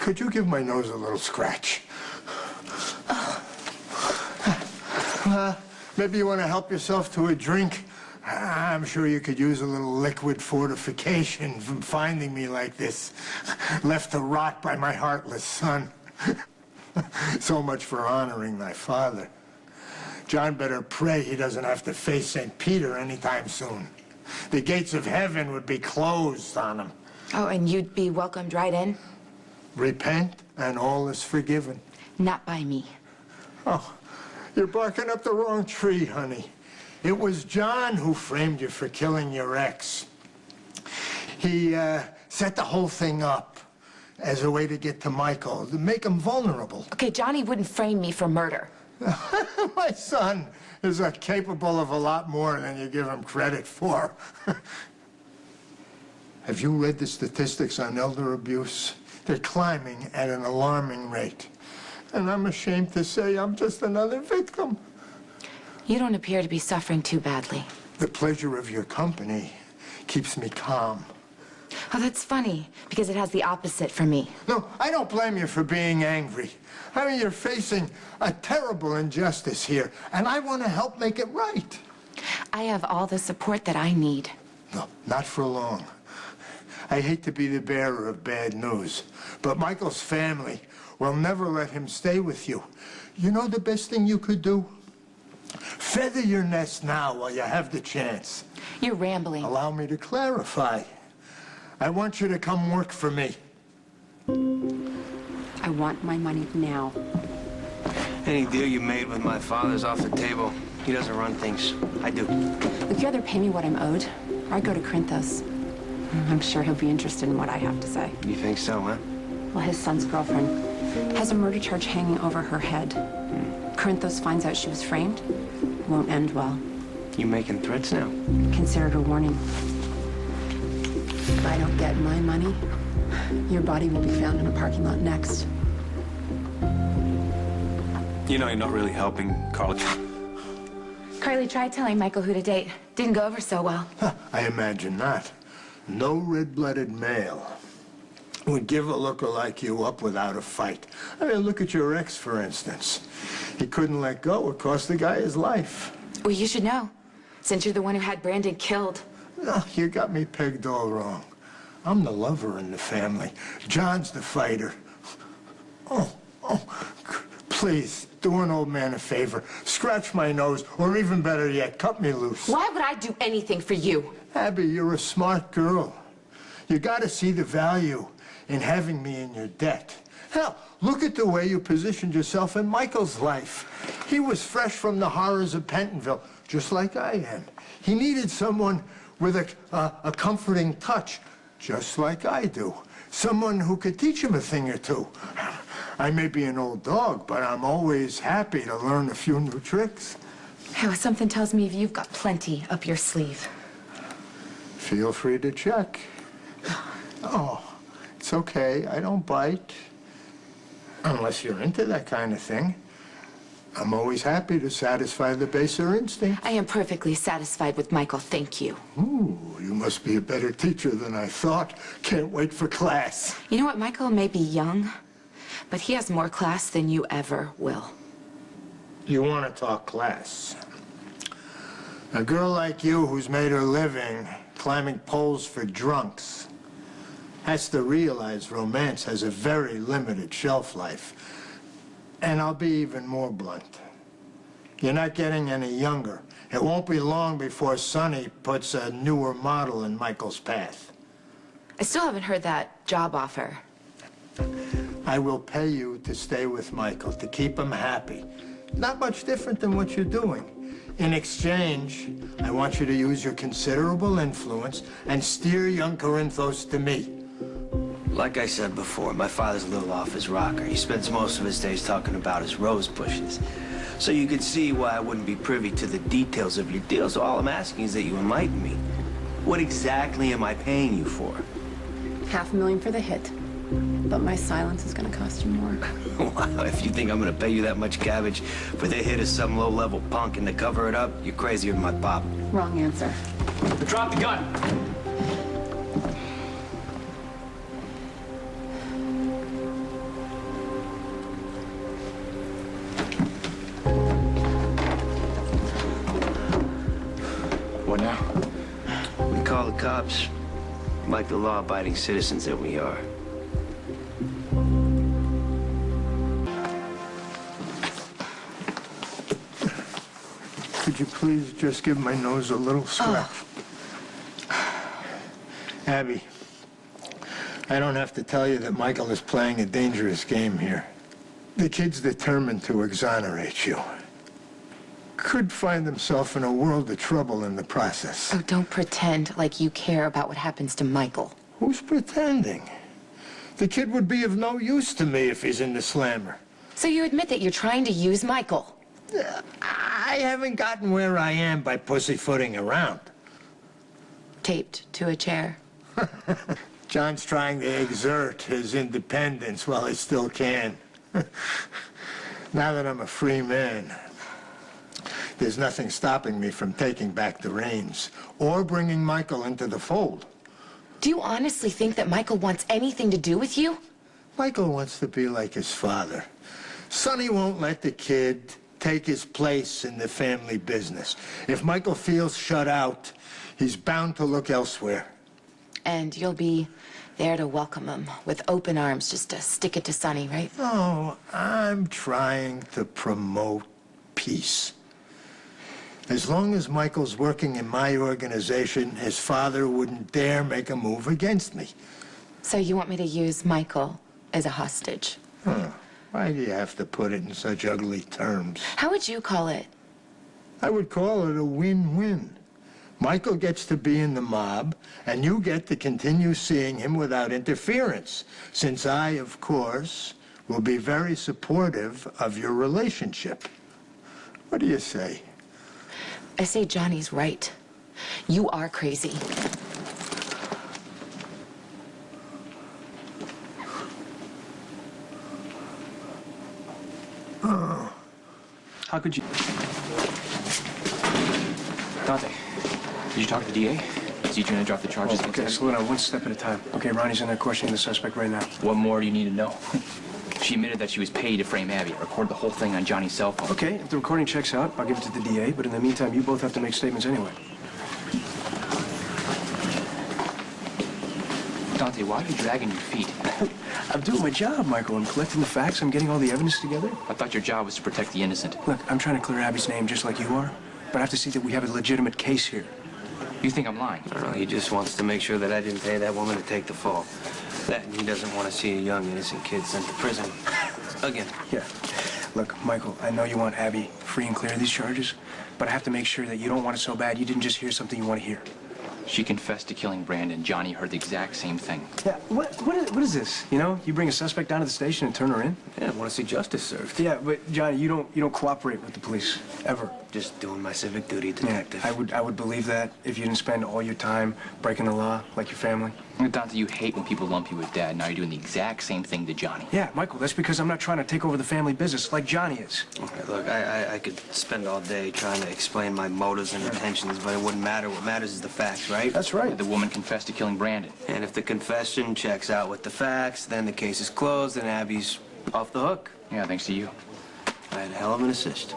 Could you give my nose a little scratch? Maybe you want to help yourself to a drink? I'm sure you could use a little liquid fortification from finding me like this, left to rot by my heartless son. So much for honoring my father. John better pray he doesn't have to face St. Peter anytime soon. The gates of heaven would be closed on him. Oh, and you'd be welcomed right in? Repent, and all is forgiven. Not by me. Oh, you're barking up the wrong tree, honey. It was John who framed you for killing your ex. He set the whole thing up as a way to get to Michael, to make him vulnerable. Okay, Johnny wouldn't frame me for murder. My son is capable of a lot more than you give him credit for. Have you read the statistics on elder abuse? They're climbing at an alarming rate. And I'm ashamed to say I'm just another victim. You don't appear to be suffering too badly. The pleasure of your company keeps me calm. Oh, that's funny, because it has the opposite for me. No, I don't blame you for being angry. I mean, you're facing a terrible injustice here, and I want to help make it right. I have all the support that I need. No, not for long. I hate to be the bearer of bad news, but Michael's family will never let him stay with you. You know the best thing you could do? Feather your nest now while you have the chance. You're rambling. Allow me to clarify. I want you to come work for me. I want my money now. Any deal you made with my father's off the table. He doesn't run things. I do. Would you rather pay me what I'm owed, or I go to Corinthos? I'm sure he'll be interested in what I have to say. You think so, huh? Well, his son's girlfriend has a murder charge hanging over her head. Corinthos finds out she was framed. Won't end well. You making threats now? Consider it a warning. If I don't get my money, your body will be found in a parking lot next. You know, you're not really helping, Carl. Carly tried telling Michael who to date. Didn't go over so well. I imagine not. No red-blooded male would give a looker like you up without a fight. I mean, look at your ex, for instance. He couldn't let go. It cost the guy his life. Well, you should know, since you're the one who had Brandon killed. No, you got me pegged all wrong. I'm the lover in the family. John's the fighter. Oh, please, do an old man a favor. Scratch my nose, or even better yet, cut me loose. Why would I do anything for you? Abby, you're a smart girl. You gotta see the value in having me in your debt. Hell, look at the way you positioned yourself in Michael's life. He was fresh from the horrors of Pentonville, just like I am. He needed someone with a comforting touch, just like I do. Someone who could teach him a thing or two. I may be an old dog, but I'm always happy to learn a few new tricks. Oh, something tells me you've got plenty up your sleeve. Feel free to check. Oh, it's okay. I don't bite. Unless you're into that kind of thing. I'm always happy to satisfy the baser instinct. I am perfectly satisfied with Michael, thank you. Ooh, you must be a better teacher than I thought. Can't wait for class. You know what, Michael may be young, but he has more class than you ever will. You want to talk class? A girl like you who's made her living climbing poles for drunks has to realize romance has a very limited shelf life. And I'll be even more blunt. You're not getting any younger. It won't be long before Sonny puts a newer model in Michael's path. I still haven't heard that job offer. I will pay you to stay with Michael, to keep him happy. Not much different than what you're doing. In exchange, I want you to use your considerable influence and steer young Corinthos to me. Like I said before, my father's a little off his rocker. He spends most of his days talking about his rose bushes. So you can see why I wouldn't be privy to the details of your deal. So all I'm asking is that you enlighten me. What exactly am I paying you for? $500,000 for the hit. But my silence is gonna cost you more. Wow, if you think I'm gonna pay you that much cabbage for the hit of some low-level punk and to cover it up, you're crazier than my pop. Wrong answer. Drop the gun! We call the cops like the law-abiding citizens that we are. Could you please just give my nose a little scratch? Abby, I don't have to tell you that Michael is playing a dangerous game here. The kid's determined to exonerate you. Could find himself in a world of trouble in the process. Oh, don't pretend like you care about what happens to Michael. Who's pretending? The kid would be of no use to me if he's in the slammer. So you admit that you're trying to use Michael? I haven't gotten where I am by pussyfooting around. Taped to a chair. John's trying to exert his independence while he still can. Now that I'm a free man, there's nothing stopping me from taking back the reins or bringing Michael into the fold. Do you honestly think that Michael wants anything to do with you? Michael wants to be like his father. Sonny won't let the kid take his place in the family business. If Michael feels shut out, he's bound to look elsewhere. And you'll be there to welcome him with open arms, just to stick it to Sonny, right? No, I'm trying to promote peace. As long as Michael's working in my organization, his father wouldn't dare make a move against me. So you want me to use Michael as a hostage? Why do you have to put it in such ugly terms? How would you call it? I would call it a win-win. Michael gets to be in the mob, and you get to continue seeing him without interference, since I, of course, will be very supportive of your relationship. What do you say? I say Johnny's right. You are crazy. How could you... Dante, did you talk to the DA? Is he trying to drop the charges against Okay, him? slow down, one step at a time. Okay, Ronnie's in there questioning the suspect right now. What more do you need to know? She admitted that she was paid to frame Abby, record the whole thing on Johnny's cell phone. Okay, if the recording checks out, I'll give it to the DA, but in the meantime, you both have to make statements anyway. Dante, why are you dragging your feet? I'm doing my job, Michael. I'm collecting the facts. I'm getting all the evidence together. I thought your job was to protect the innocent. Look, I'm trying to clear Abby's name just like you are, but I have to see that we have a legitimate case here. You think I'm lying? I don't know, he just wants to make sure that I didn't pay that woman to take the fall. That and he doesn't want to see a young, innocent kid sent to prison. Again. Yeah. Look, Michael, I know you want Abby free and clear of these charges, but I have to make sure that you don't want it so bad you didn't just hear something you want to hear. She confessed to killing Brandon. Johnny heard the exact same thing. Yeah, what is this? You know, you bring a suspect down to the station and turn her in? Yeah, I want to see justice served. Yeah, but Johnny, you don't cooperate with the police ever. Just doing my civic duty, Yeah, detective. I would believe that if you didn't spend all your time breaking the law like your family. Dante, you hate when people lump you with Dad. Now you're doing the exact same thing to Johnny. Yeah, Michael, that's because I'm not trying to take over the family business like Johnny is. Okay, look, I could spend all day trying to explain my motives and intentions, but it wouldn't matter. What matters is the facts, right? That's right. The woman confessed to killing Brandon. And if the confession checks out with the facts, then the case is closed and Abby's off the hook. Yeah, thanks to you. I had a hell of an assist.